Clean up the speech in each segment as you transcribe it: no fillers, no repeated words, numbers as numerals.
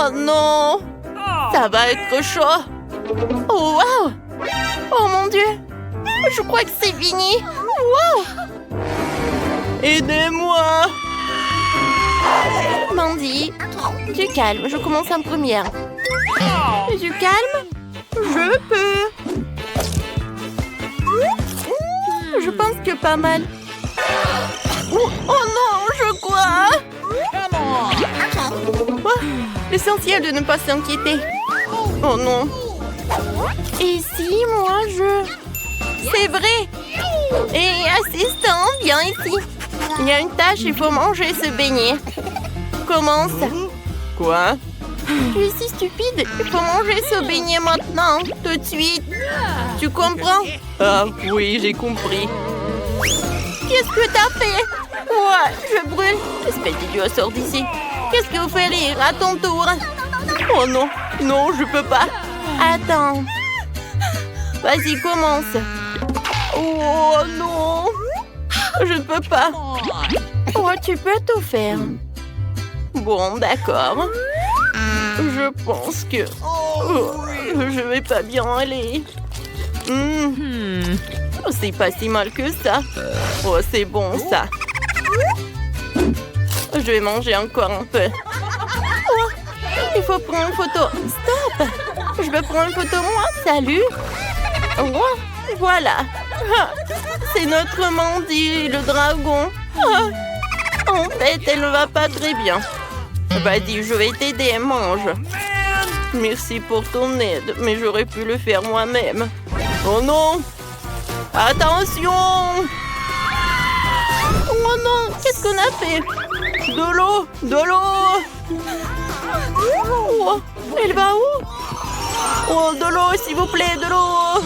Oh non! Ça va être chaud! Oh wow! Oh mon Dieu! Je crois que c'est fini! Wow! Aidez-moi! Mandy, du calme, je commence en première. Du calme? Je peux! Je pense que pas mal. Oh non, je crois! L'essentiel de ne pas s'inquiéter. Oh non. Et si moi C'est vrai. Et assistant, viens ici. Il y a une tâche, il faut manger ce beignet. Commence. Quoi? Tu es si stupide. Il faut manger ce beignet maintenant, tout de suite. Tu comprends? Ah oui, j'ai compris. Qu'est-ce que t'as fait? Ouais, je brûle. Espèce d'idiot, sors d'ici. Qu'est-ce que vous faites rire à ton tour? Oh non, non, je peux pas. Attends. Vas-y, commence. Oh non. Je ne peux pas. Oh, tu peux tout faire. Bon, d'accord. Je pense que... je vais pas bien aller. C'est pas si mal que ça. Oh, c'est bon, ça. Je vais manger encore un peu. Oh, il faut prendre une photo. Stop! Je veux prendre une photo, moi. Salut. Oh, voilà. C'est notre Mandy, le dragon. En fait, elle ne va pas très bien. Vas-y, je vais t'aider, mange. Merci pour ton aide, mais j'aurais pu le faire moi-même. Oh non! Attention! Oh non, qu'est-ce qu'on a fait? De l'eau! De l'eau! Oh, elle va où? Oh, de l'eau, s'il vous plaît, de l'eau!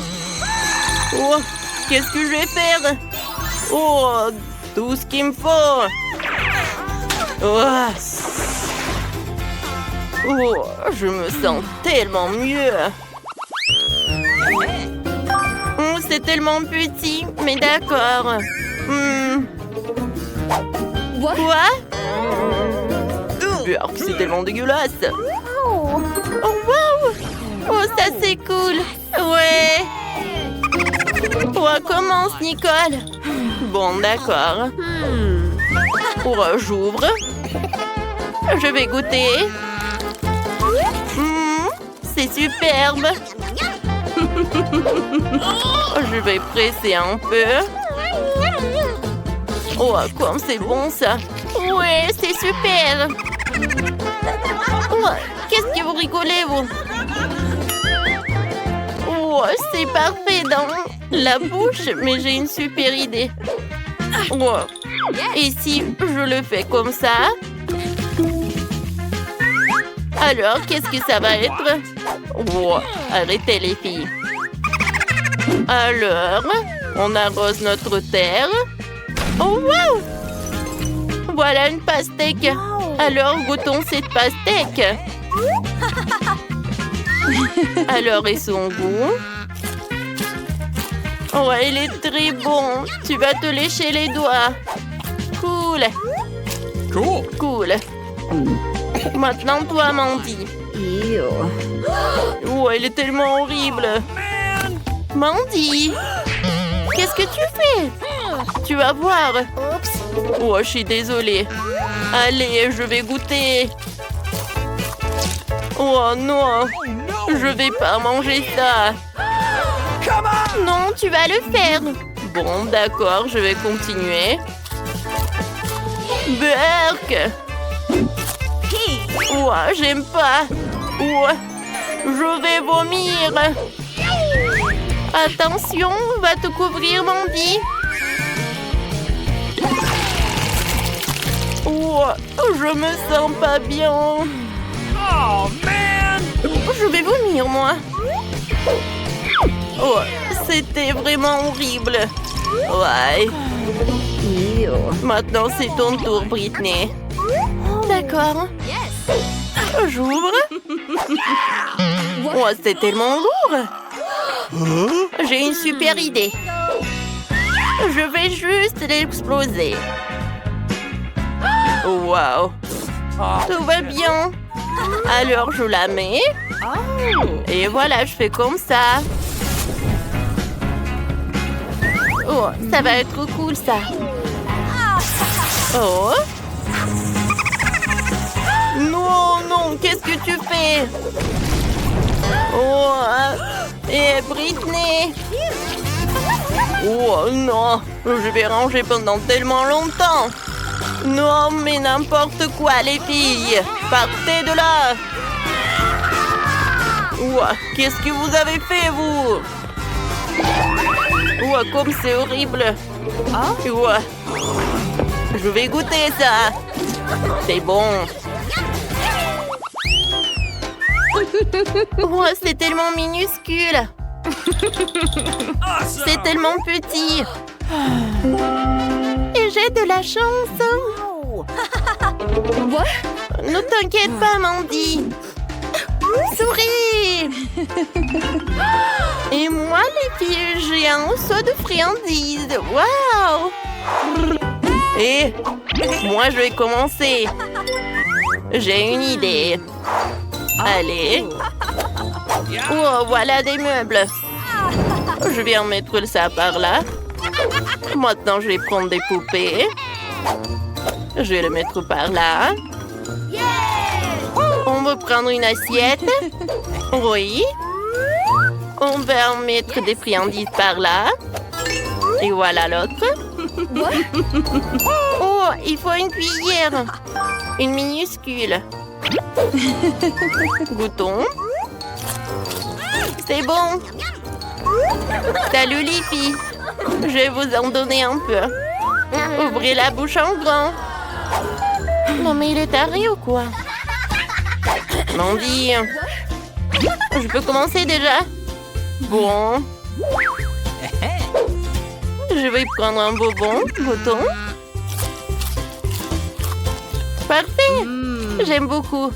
Oh, qu'est-ce que je vais faire? Oh, tout ce qu'il me faut! Oh. Oh, je me sens tellement mieux. Oh, c'est tellement petit, mais d'accord. Quoi? C'est tellement dégueulasse. Oh, wow! Oh, ça c'est cool. Ouais. Oh, commence, Nicole. Bon, d'accord. Oh, j'ouvre. Je vais goûter. C'est superbe. Je vais presser un peu. Oh, comme c'est bon ça. Ouais, c'est super. Oh, qu'est-ce que vous rigolez, vous? Oh, c'est parfait dans la bouche, mais j'ai une super idée. Oh. Et si je le fais comme ça? Alors, qu'est-ce que ça va être? Oh, arrêtez les filles. Alors, on arrose notre terre. Oh, wow! Voilà une pastèque. Alors, goûtons cette pastèque. Alors, et son goût? Oh, il est très bon. Tu vas te lécher les doigts. Cool. Cool. Maintenant, toi, Mandy. Oh, elle est tellement horrible. Mandy, qu'est-ce que tu fais? Tu vas voir. Oh, je suis désolée. Allez, je vais goûter. Oh non, je vais pas manger ça. Non, tu vas le faire. Bon, d'accord, je vais continuer. Burk. Oh, j'aime pas. Oh, je vais vomir. Attention, va te couvrir, Mandy. Oh, je me sens pas bien. Oh, man! Je vais vomir, moi. Oh, c'était vraiment horrible. Ouais. Maintenant, c'est ton tour, Britney. D'accord. J'ouvre. Oh, c'est tellement lourd. J'ai une super idée. Je vais juste l'exploser. Wow. Tout va bien. Alors, je la mets. Et voilà, je fais comme ça. Oh, ça va être cool, ça. Oh. Non, non, qu'est-ce que tu fais? Oh, et Britney. Oh, non, je vais ranger pendant tellement longtemps. Non, mais n'importe quoi, les filles. Partez de là. Ouah, qu'est-ce que vous avez fait, vous? Ouah, comme c'est horrible. Ouah. Je vais goûter ça. C'est bon. Ouah, c'est tellement minuscule. C'est tellement petit. Et j'ai de la chance. Ne t'inquiète pas, Mandy. Souris. Et moi, les filles, j'ai un seau de friandises. Waouh. Et moi, je vais commencer. J'ai une idée. Allez. Oh, voilà des meubles. Je vais en mettre ça par là. Maintenant, je vais prendre des poupées. Je vais le mettre par là. On va prendre une assiette. Oui. On va en mettre des friandises par là. Et voilà l'autre. Oh, il faut une cuillère. Une minuscule. Goûtons. C'est bon. Salut les filles. Je vais vous en donner un peu. Ouvrez la bouche en grand. Non mais il est taré ou quoi? Mandy. Je peux commencer déjà? Bon. Je vais prendre un bonbon. Goûtons. Parfait. J'aime beaucoup.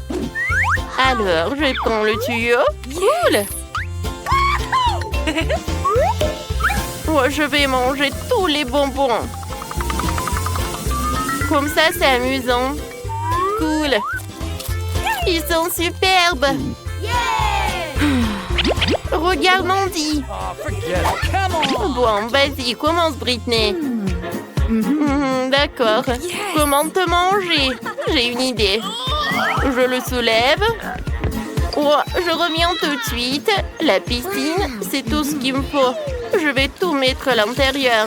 Alors, je vais prendre le tuyau. Cool. Ouais, je vais manger tous les bonbons. Comme ça, c'est amusant. Cool. Ils sont superbes. Regarde Mandy. Bon, vas-y, commence Britney. D'accord. Comment te manger? J'ai une idée. Je le soulève. Oh, je reviens tout de suite. La piscine, c'est tout ce qu'il me faut. Je vais tout mettre à l'intérieur.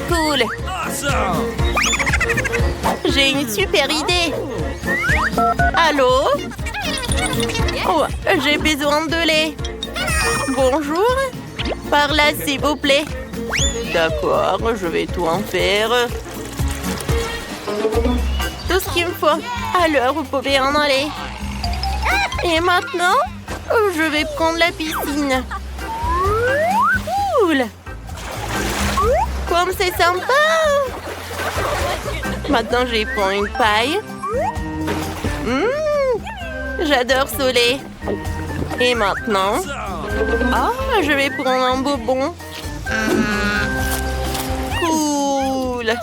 Cool. J'ai une super idée. Allô? Oh, j'ai besoin de lait. Bonjour. Par là, s'il vous plaît. D'accord, je vais tout en faire. Tout ce qu'il me faut. Alors, vous pouvez en aller. Et maintenant, je vais prendre la piscine. Cool. Comme c'est sympa. Maintenant, je vais prendre une paille. J'adore ce lait. Et maintenant, je vais prendre un bonbon. Cool.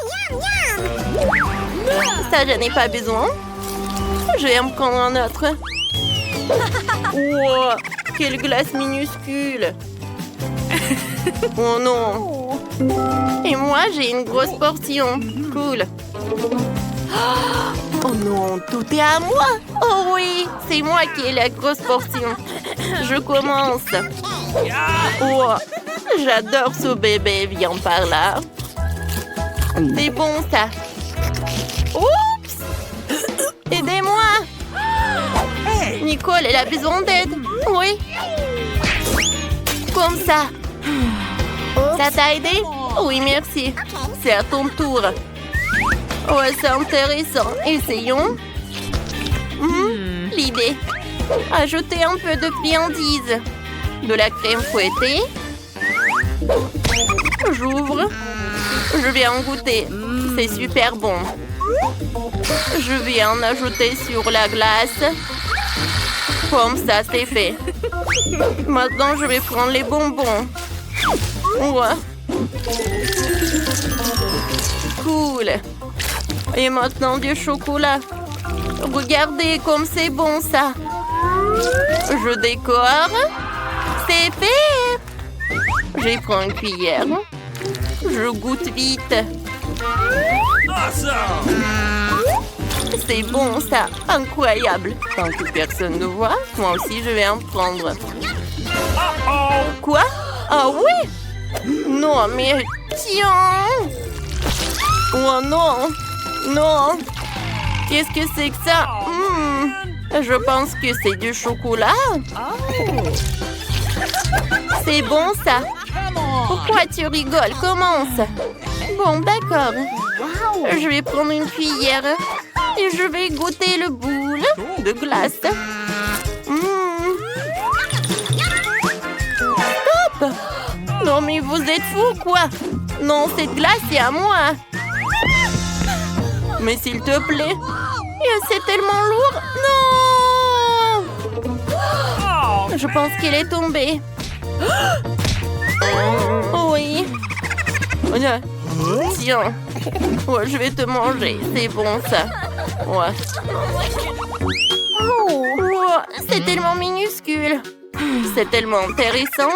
Ça, je n'ai pas besoin. Je vais en prendre un autre. Wow, quelle glace minuscule. Oh non. Et moi, j'ai une grosse portion. Cool. Oh non, tout est à moi. Oh oui, c'est moi qui ai la grosse portion. Je commence. Oh, j'adore ce bébé. Viens par là. C'est bon, ça. Oups. Aidez-moi. Nicole, elle a besoin d'aide. Oui. Comme ça. Ça t'a aidé? Oui, merci. C'est à ton tour. Ouais, c'est intéressant. Essayons. L'idée. Ajouter un peu de friandises. De la crème fouettée. J'ouvre. Je vais en goûter. C'est super bon. Je vais en ajouter sur la glace. Comme ça, c'est fait. Maintenant, je vais prendre les bonbons. Ouais. Cool. Et maintenant, du chocolat. Regardez comme c'est bon ça. Je décore. C'est fait. Je prends une cuillère. Je goûte vite. C'est bon ça. Incroyable. Tant que personne ne voit, moi aussi je vais en prendre. Quoi? Ah oui? Non, mais tiens! Oh non! Non! Qu'est-ce que c'est que ça? Je pense que c'est du chocolat. C'est bon ça. Pourquoi tu rigoles? Commence. Bon, d'accord. Je vais prendre une cuillère et je vais goûter le boule de glace. Stop! Non, mais vous êtes fous, quoi? Non, cette glace, c'est à moi. Mais s'il te plaît. C'est tellement lourd. Non! Je pense qu'elle est tombée. Oui. Tiens. Ouais, je vais te manger. C'est bon, ça. Ouais. Oh, c'est tellement minuscule. C'est tellement intéressant.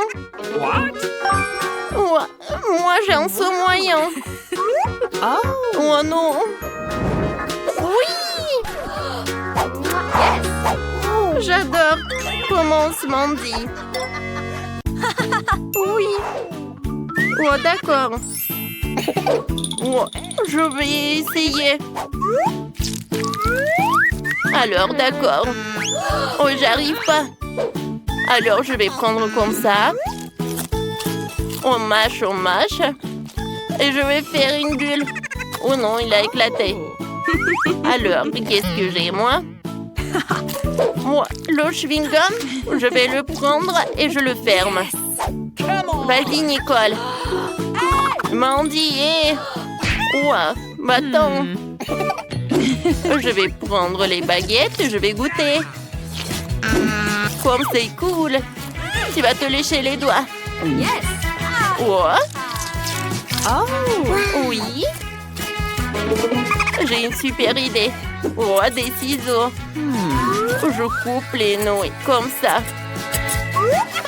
Ouais, moi, j'ai un saut moyen. Oh non. Oui. J'adore. Commence, Mandy. Oui. Oh, d'accord. Oh, je vais essayer. Alors, d'accord. Oh, j'arrive pas. Alors, je vais prendre comme ça. On mâche. Et je vais faire une bulle. Oh non, il a éclaté. Alors, qu'est-ce que j'ai, moi? Moi, le chewing-gum, je vais le prendre et je le ferme. Vas-y, Nicole. Mandy, ouais, attends. Je vais prendre les baguettes et je vais goûter. Comme c'est cool. Tu vas te lécher les doigts. Ouais. Oui. J'ai une super idée. Oh, des ciseaux. Je coupe les nouilles comme ça.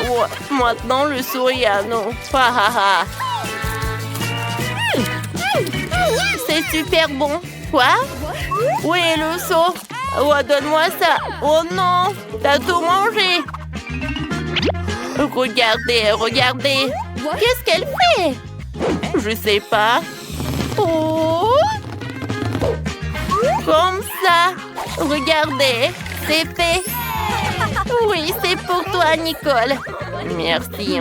Oh, maintenant le sourire, non. C'est super bon. Quoi? Où est le seau? Oh, donne-moi ça. Oh non, t'as tout mangé. Regardez. Qu'est-ce qu'elle fait? Je sais pas. Oh! Comme ça. Regardez, c'est fait. Oui, c'est pour toi, Nicole. Merci.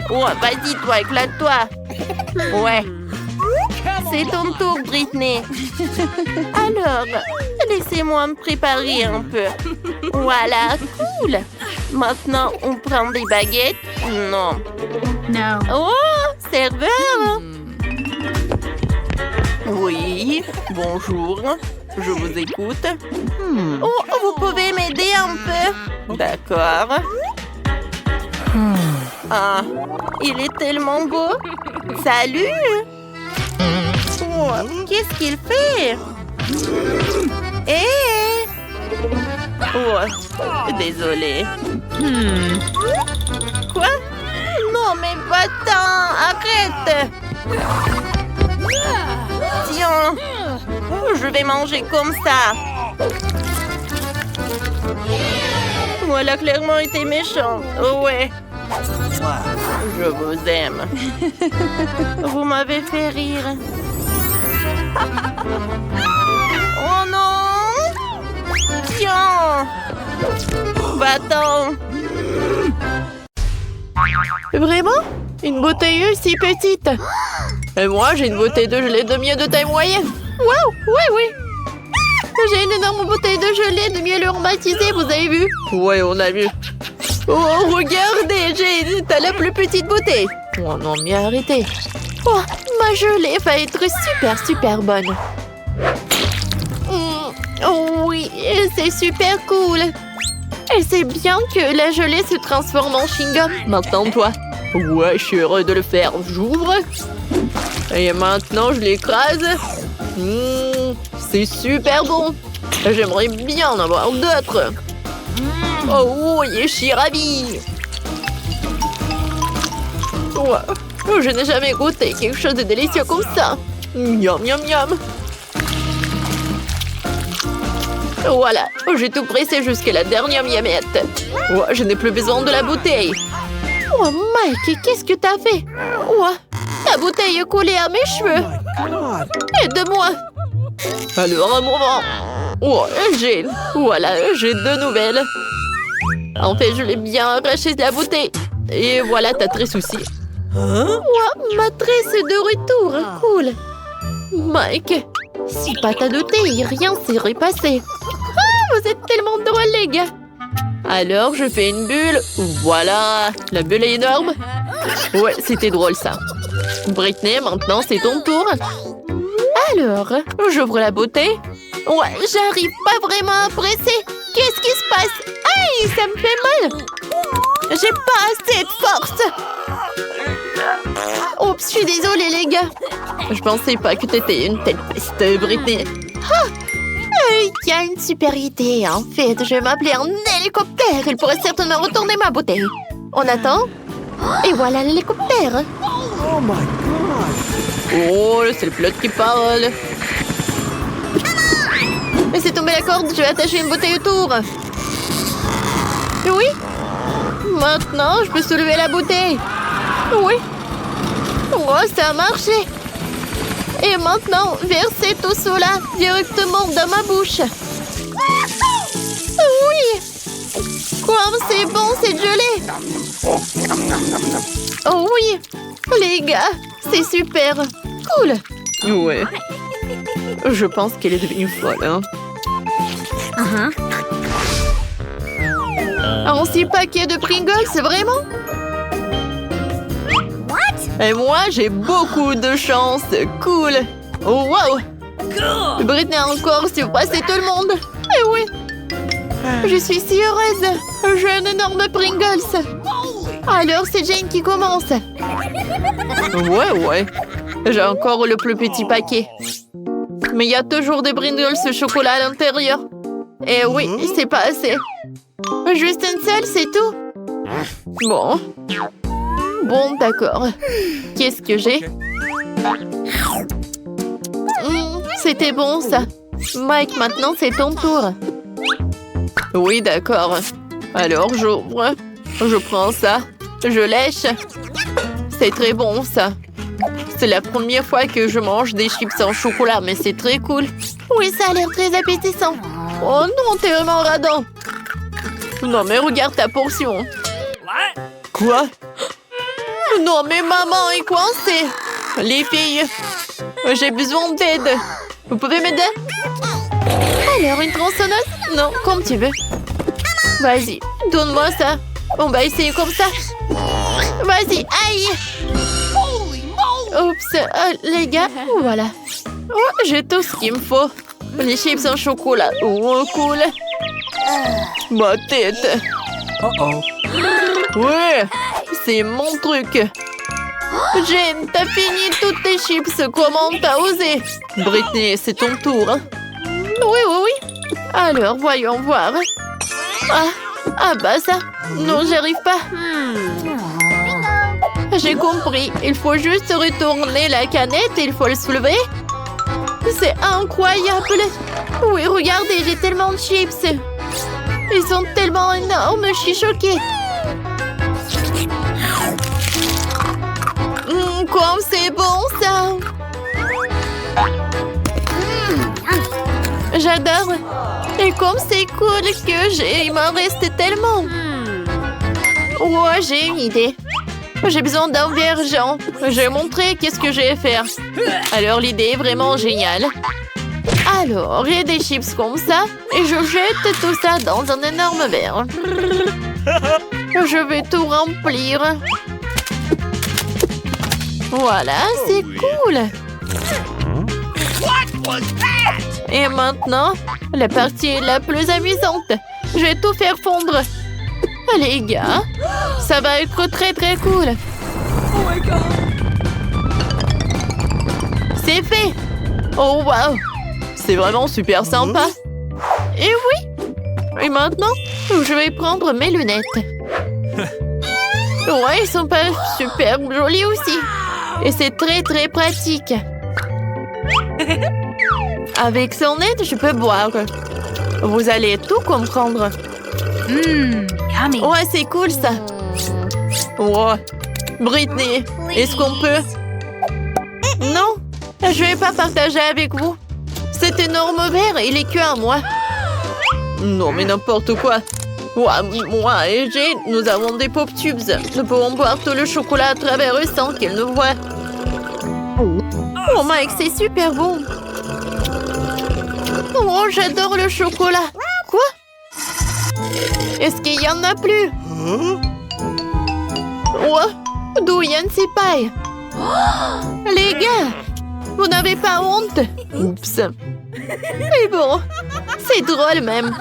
Oh, vas-y, toi, éclate-toi. Ouais. C'est ton tour, Britney. Alors, laissez-moi me préparer un peu. Voilà, cool. Maintenant, on prend des baguettes. Non. Oh, serveur. Oui, bonjour. Je vous écoute. Oh, vous pouvez m'aider un peu? D'accord. Ah, il est tellement beau. Salut. Oh, qu'est-ce qu'il fait? Oh, désolé. Quoi? Non, mais va-t'en, arrête. Tiens, je vais manger comme ça. Voilà, clairement été méchant. Oh ouais. Je vous aime. Vous m'avez fait rire. Oh non! Tiens! Va-t'en! Vraiment? Une bouteille si petite? Et moi, j'ai une bouteille de gelée de miel de taille moyenne. Waouh! Oui! J'ai une énorme bouteille de gelée de miel aromatisé, vous avez vu? Ouais, on a vu. Oh, regardez, t'as la plus petite bouteille. Oh non, mais arrêtez. Oh, ma gelée va être super bonne. Oh oui, c'est super cool. Et c'est bien que la gelée se transforme en chewing-gum. Maintenant, toi. Ouais, je suis heureux de le faire. J'ouvre. Et maintenant, je l'écrase. C'est super bon. J'aimerais bien en avoir d'autres. Oh oui, je suis ravie. Wow. Je n'ai jamais goûté quelque chose de délicieux comme ça. Miam, miam, miam. Voilà, j'ai tout pressé jusqu'à la dernière miamette. Je n'ai plus besoin de la bouteille. Oh Mike, qu'est-ce que t'as fait? Ta bouteille est collée à mes cheveux. Aide-moi. Alors, un moment. Voilà, j'ai 2 nouvelles. En fait, je l'ai bien arraché de la bouteille. Et voilà ta tresse aussi. Ma tresse est de retour. Cool. Mike, si pas t'as douté, rien serait passé. Vous êtes tellement drôles, les gars. Alors, je fais une bulle. Voilà, la bulle est énorme. Ouais, c'était drôle, ça. Britney, maintenant, c'est ton tour. Alors, j'ouvre la bouteille. J'arrive pas vraiment à presser. Qu'est-ce qui se passe? Aïe, ça me fait mal. J'ai pas assez de force. Oups, je suis désolée, les gars. Je pensais pas que t'étais une telle peste, Britney. Il y a une super idée, en fait. Je vais m'appeler un hélicoptère. Il pourrait certainement retourner ma bouteille. On attend. Et voilà l'hélicoptère. Oh my god! Oh, c'est le pilote qui parle. Laissez tomber la corde, je vais attacher une bouteille autour. Oui. Maintenant, je peux soulever la bouteille. Oui. Ça a marché. Et maintenant, versez tout cela directement dans ma bouche. Oui. C'est bon, c'est gelé. Oh oui. Les gars, c'est super. Cool. Ouais. Je pense qu'elle est devenue folle, hein. Un 6 paquets de Pringles, vraiment? Et moi, j'ai beaucoup de chance. Cool. Oh, wow. Britney a encore surpassé tout le monde. Eh oui. Je suis si heureuse. J'ai un énorme Pringles. Alors, c'est Jane qui commence. Ouais. J'ai encore le plus petit paquet. Mais il y a toujours des Pringles au chocolat à l'intérieur. Et oui, c'est pas assez. Juste une seule, c'est tout. Bon, d'accord. Qu'est-ce que j'ai? C'était bon, ça. Mike, maintenant, c'est ton tour. Oui, d'accord. Alors, j'ouvre. Je prends ça. Je lèche. C'est très bon, ça. C'est la première fois que je mange des chips en chocolat, mais c'est très cool. Oui, ça a l'air très appétissant. Oh non, t'es vraiment radin. Non, mais regarde ta portion. Quoi? Non, mais maman est coincée. Les filles, j'ai besoin d'aide. Vous pouvez m'aider? Alors, une tronçonneuse? Non, comme tu veux. Vas-y, donne-moi ça. On va essayer comme ça. Vas-y, aïe. Oups, les gars, voilà. J'ai tout ce qu'il me faut. Les chips en chocolat. Oh, cool. Ma tête. Ouais, c'est mon truc. Jane, t'as fini toutes tes chips. Comment t'as osé? Britney, c'est ton tour. Oui. Alors, voyons voir. Ah bah ça. Non, j'arrive pas. J'ai compris. Il faut juste retourner la canette et il faut le soulever. C'est incroyable. Oui, regardez, j'ai tellement de chips. Ils sont tellement énormes, je suis choquée. Comme c'est bon, ça. J'adore. Et comme c'est cool que il m'en reste tellement. Ouais, j'ai une idée. J'ai besoin d'un vergent. Je vais montrer qu'est-ce que je vais faire. Alors, l'idée est vraiment géniale. Alors, j'ai des chips comme ça. Et je jette tout ça dans un énorme verre. Je vais tout remplir. Voilà, c'est cool. Et maintenant, la partie la plus amusante. Je vais tout faire fondre. Les gars, ça va être très cool. Oh my god! C'est fait. Oh wow, c'est vraiment super sympa. Et oui. Et maintenant, je vais prendre mes lunettes. Ouais, ils sont pas super jolis aussi. Et c'est très très pratique. Avec son aide, je peux boire. Vous allez tout comprendre. Yummy. Ouais, c'est cool ça. Ouais. Britney, est-ce qu'on peut? Non, je vais pas partager avec vous. Cet énorme verre, il est que à moi. Non, mais n'importe quoi. Ouais, moi et Jane, nous avons des pop tubes. Nous pouvons boire tout le chocolat à travers eux sans qu'ils nous voient. Oh Mike, c'est super bon. Oh, j'adore le chocolat. Quoi? Est-ce qu'il y en a plus? Ouais, d'où viennent ces pailles? Les gars, vous n'avez pas honte? Oups. Mais bon, c'est drôle même.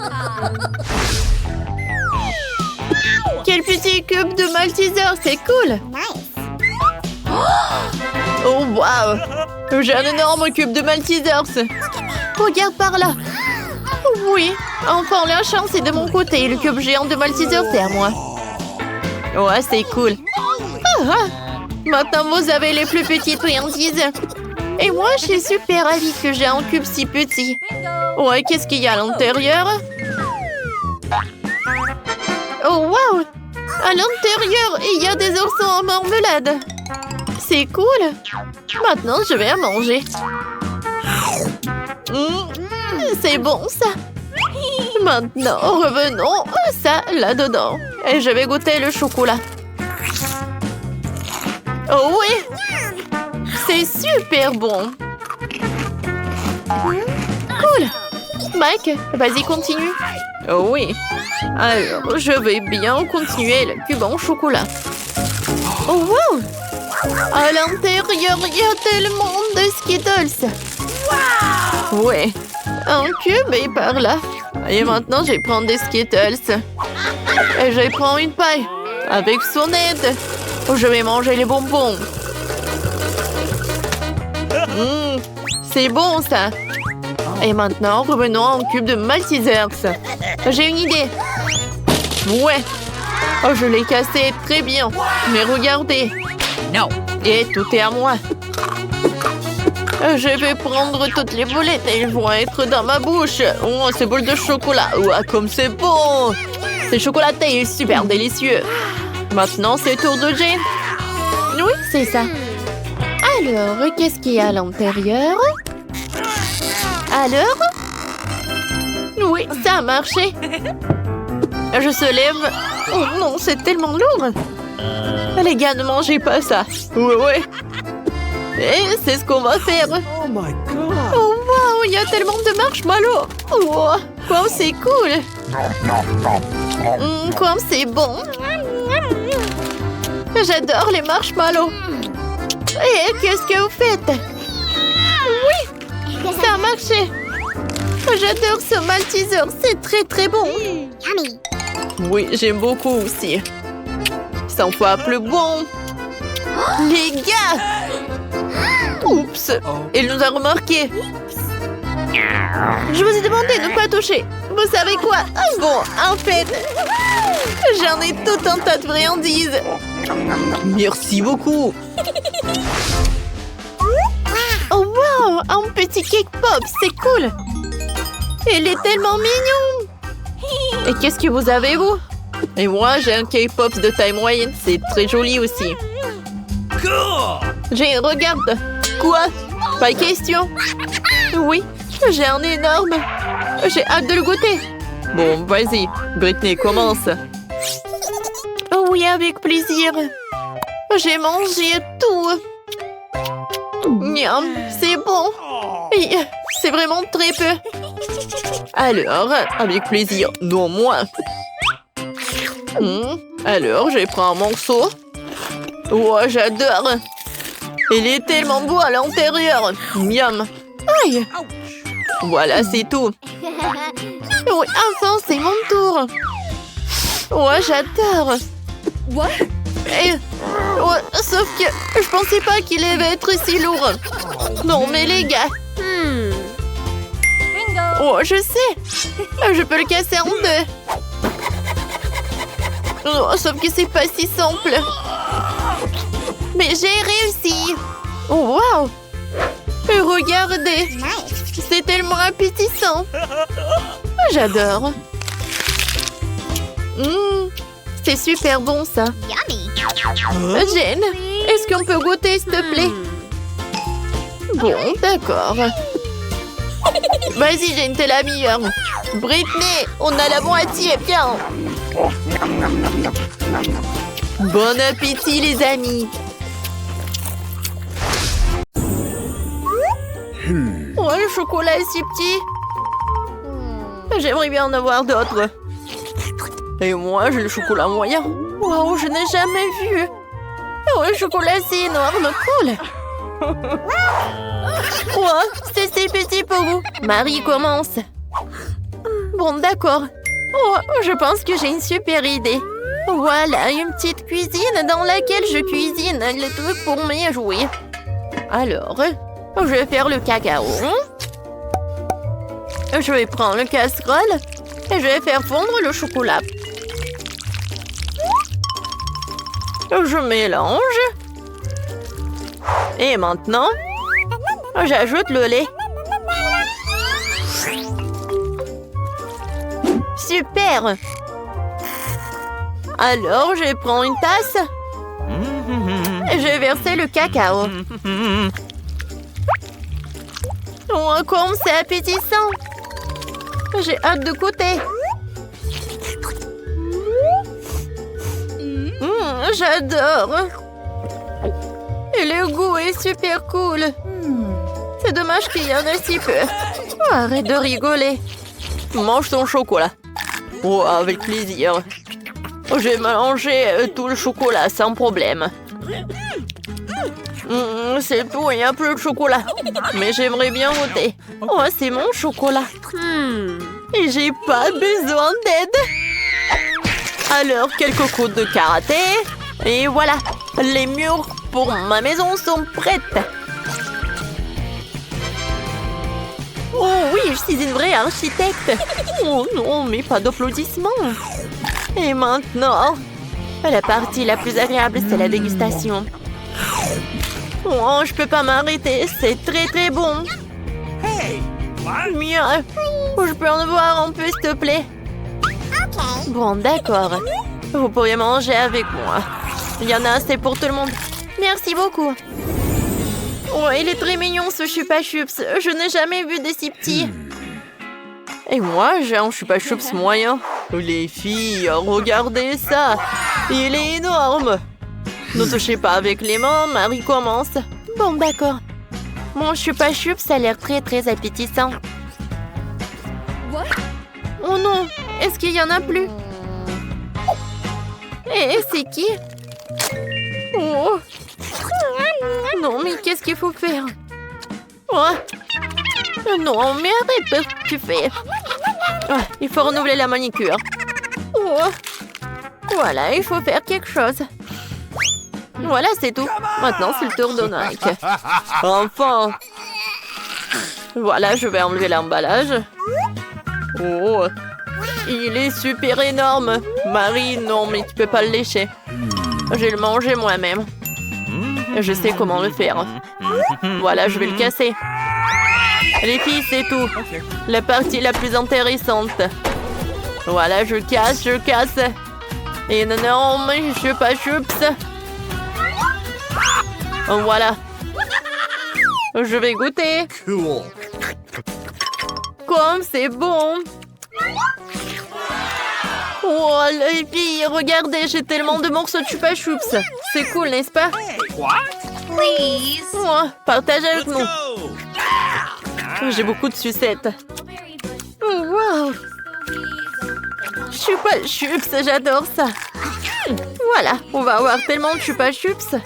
Quel petit cube de Malteser, c'est cool. Oh waouh, j'ai un énorme cube de Maltesers. Regarde par là. Oui, enfin la chance est de mon côté. Le cube géant de Malteser, c'est à moi. Ouais, c'est cool. Maintenant, vous avez les plus petites friandises. Et moi, je suis super ravie que j'ai un cube si petit. Ouais, qu'est-ce qu'il y a à l'intérieur? Oh, waouh! À l'intérieur, il y a des oursons en marmelade. C'est cool. Maintenant, je vais à manger. C'est bon, ça. Maintenant, revenons à ça, là-dedans. Et je vais goûter le chocolat. Oh oui! C'est super bon. Cool. Mike, vas-y, continue. Oh oui. Alors, je vais bien continuer le cube en chocolat. Oh wow! À l'intérieur, il y a tellement de Skittles. Ouais. Un cube est par là. Et maintenant, je vais prendre des Skittles. Et je vais prendre une paille. Avec son aide. Je vais manger les bonbons. C'est bon, ça. Et maintenant, revenons à un cube de Maltesers. J'ai une idée. Ouais. Oh, je l'ai cassé très bien. Mais regardez. No. Et tout est à moi. Je vais prendre toutes les boulettes et elles vont être dans ma bouche. Oh, ces boules de chocolat. Ouah, comme c'est bon. C'est chocolaté et super délicieux. Maintenant, c'est tour de Jane. Oui, c'est ça. Alors, qu'est-ce qu'il y a à l'intérieur? Alors? Oui, ça a marché. Je se lève. Oh non, c'est tellement lourd. Les gars, ne mangez pas ça. Ouais. Et c'est ce qu'on va faire. Oh my god. Oh wow, il y a tellement de marshmallows. Oh, comme c'est cool. Comme c'est bon. J'adore les marshmallows. Et qu'est-ce que vous faites? Oui, ça a marché. J'adore ce Malteser, c'est très très bon. Oui, j'aime beaucoup aussi. 100 fois plus bon. Les gars! Oups, il nous a remarqué. Je vous ai demandé de ne pas toucher. Vous savez quoi? Bon, en fait, j'en ai tout un tas de friandises. Merci beaucoup. Oh wow, un petit cake pop, c'est cool. Il est tellement mignon. Et qu'est-ce que vous avez, vous? Et moi, j'ai un cake pop de taille moyenne, c'est très joli aussi. J'ai, regarde. Quoi? Pas question. Oui, j'ai un énorme. J'ai hâte de le goûter. Bon, vas-y, Britney, commence. Oh oui, avec plaisir. J'ai mangé tout. Miam, c'est bon. C'est vraiment très peu. Alors, avec plaisir, non moins. Alors, je prends un morceau. Oh, j'adore. Il est tellement beau à l'intérieur. Miam. Aïe. Voilà, c'est tout. Oui, enfin, c'est mon tour. Ouais, j'adore. Ouais, sauf que je pensais pas qu'il allait être si lourd. Non, mais les gars. Oh, je sais. Je peux le casser en deux. Oh, sauf que c'est pas si simple. Mais j'ai réussi. Oh, wow. Regardez. C'est tellement appétissant. J'adore. C'est super bon, ça. Jane, est-ce qu'on peut goûter, s'il te plaît? Bon, d'accord. Vas-y, Jane, t'es la meilleure. Britney, on a la moitié, bien. Bon appétit, les amis. Oh, le chocolat est si petit. J'aimerais bien en avoir d'autres. Et moi, j'ai le chocolat moyen. Wow, je n'ai jamais vu. Oh, le chocolat, c'est énorme. Cool. Oh, c'est si petit pour vous. Marie commence. Bon, d'accord. Oh, je pense que j'ai une super idée. Voilà, une petite cuisine dans laquelle je cuisine les trucs pour mes jouets. Alors, je vais faire le cacao. Je vais prendre le casserole et je vais faire fondre le chocolat. Je mélange. Et maintenant, j'ajoute le lait. Super! Alors, je prends une tasse. Et je vais verser le cacao. Oh, comme c'est appétissant! J'ai hâte de goûter. J'adore. Et le goût est super cool. C'est dommage qu'il y en ait si peu. Oh, arrête de rigoler. Mange ton chocolat. Oh, avec plaisir. Je vais manger tout le chocolat sans problème. C'est tout, il y a plus de chocolat. Mais j'aimerais bien goûter. Oh, c'est mon chocolat. Et j'ai pas besoin d'aide. Alors, quelques coups de karaté. Et voilà, les murs pour ma maison sont prêtes. Oh oui, je suis une vraie architecte. Oh non, mais pas d'applaudissements. Et maintenant, la partie la plus agréable, c'est la dégustation. Oh, je peux pas m'arrêter, c'est très très bon. Mieux. Je peux en avoir un peu, s'il te plaît? Bon, d'accord. Vous pourriez manger avec moi. Il y en a assez pour tout le monde. Merci beaucoup. Oh, il est très mignon, ce Chupa Chups. Je n'ai jamais vu des si petits. Et moi, j'ai un Chupa Chups moyen. Les filles, regardez ça. Il est énorme. Ne touchez pas avec les mains, Marie commence. Bon, d'accord. Mon Chupa Chups a l'air très très appétissant. Oh non, est-ce qu'il y en a plus? Et c'est qui? Oh. Non, mais qu'est-ce qu'il faut faire? Oh. Non, mais arrête, tu fais. Oh, il faut renouveler la manicure. Oh. Voilà, il faut faire quelque chose. Voilà, c'est tout. Maintenant, c'est le tour de Nike. Enfin. Voilà, je vais enlever l'emballage. Oh. Il est super énorme. Marie, non, mais tu peux pas le lécher. Je vais le manger moi-même. Je sais comment le faire. Voilà, je vais le casser. Les filles, c'est tout. La partie la plus intéressante. Voilà, je casse. Et non, mais je pas chups. Voilà. Je vais goûter. Cool. Comme c'est bon. Oh, les filles, regardez, j'ai tellement de morceaux de Chupa Chups. C'est cool, n'est-ce pas? Please. Oh, partage avec nous. J'ai beaucoup de sucettes. Oh, wow. Chupa Chups, j'adore ça. Voilà, on va avoir tellement de Chupa Chups.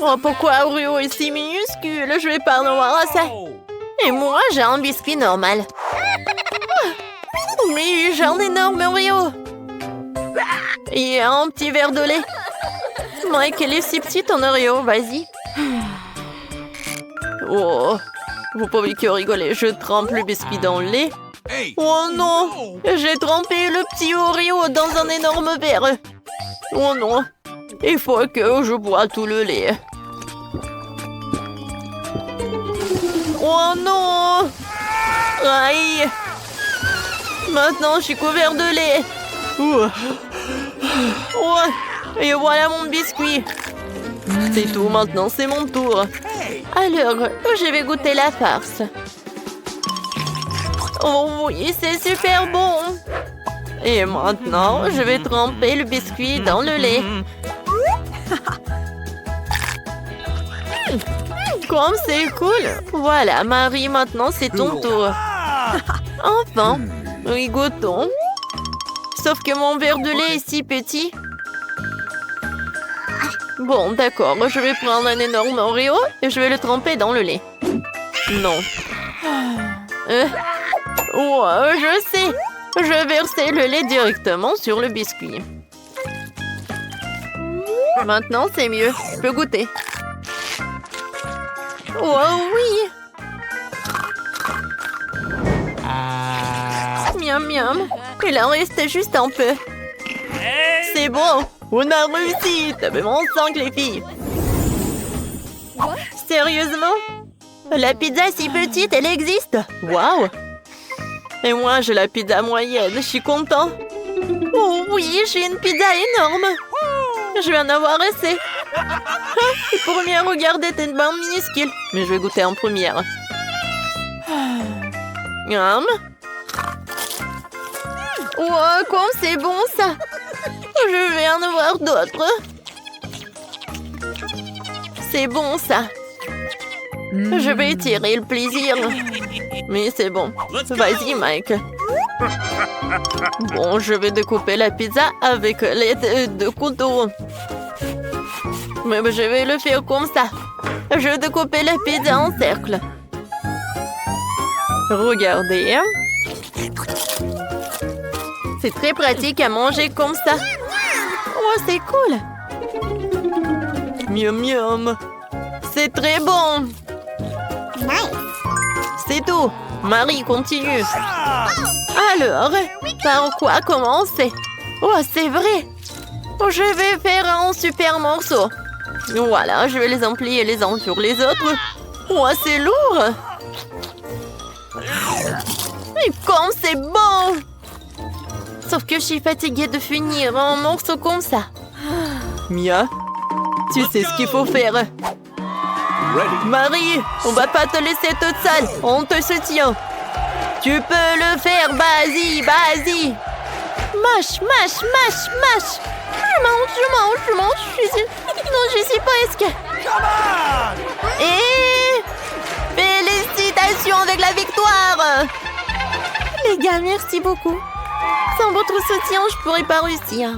Oh, pourquoi Oreo est si minuscule? Je vais pas en avoir assez. Et moi, j'ai un biscuit normal. Oui, j'ai un énorme Oreo. Et un petit verre de lait. Mike, elle est si petite en Oreo, vas-y. Oh, vous pouvez que rigoler. Je trempe le biscuit dans le lait. Oh non, j'ai trempé le petit Oreo dans un énorme verre. Oh non, il faut que je bois tout le lait. Oh non! Aïe! Maintenant, je suis couvert de lait. Oh, et voilà mon biscuit. C'est tout, maintenant, c'est mon tour. Alors, je vais goûter la farce. Oh oui, c'est super bon. Et maintenant, je vais tremper le biscuit dans le lait. Comme c'est cool. Voilà, Marie, maintenant c'est ton tour. Enfin, oui, goûtons. Sauf que mon verre de lait est si petit. Bon, d'accord, je vais prendre un énorme Oreo et je vais le tremper dans le lait. Non. Je sais. Je vais verser le lait directement sur le biscuit. Maintenant, c'est mieux. Je peux goûter. Oh oui! Miam miam. Il en reste juste un peu. C'est bon! On a réussi! T'as vraiment 5 les filles! Sérieusement? La pizza si petite, elle existe? Waouh! Et moi, j'ai la pizza moyenne. Je suis content. Oh oui, j'ai une pizza énorme! Je vais en avoir assez. Les premières, regardez, t'es une bande minuscule. Mais je vais goûter en première. Miam. Wow, comme c'est bon ça. Je vais en avoir d'autres. C'est bon ça. Je vais tirer le plaisir. Mais c'est bon. Vas-y, Mike. Bon, je vais découper la pizza avec les deux couteaux. Mais je vais le faire comme ça. Je vais découper la pizza en cercle. Regardez. C'est très pratique à manger comme ça. Oh, c'est cool. Miam miam. C'est très bon. C'est tout. Marie, continue. Alors, par quoi commencer? Oh, c'est vrai. Je vais faire un super morceau. Voilà, je vais les emplier les uns sur les autres. Oh, c'est lourd. Et comme c'est bon. Sauf que je suis fatiguée de finir un morceau comme ça. Mia, tu sais ce qu'il faut faire. Marie, on va pas te laisser toute seule. On te soutient. Tu peux le faire, vas-y, vas-y. Mâche, mâche, mâche, mâche. Je mange. Non, je suis presque. Et félicitations avec la victoire. Les gars, merci beaucoup. Sans votre soutien, je pourrais pas réussir.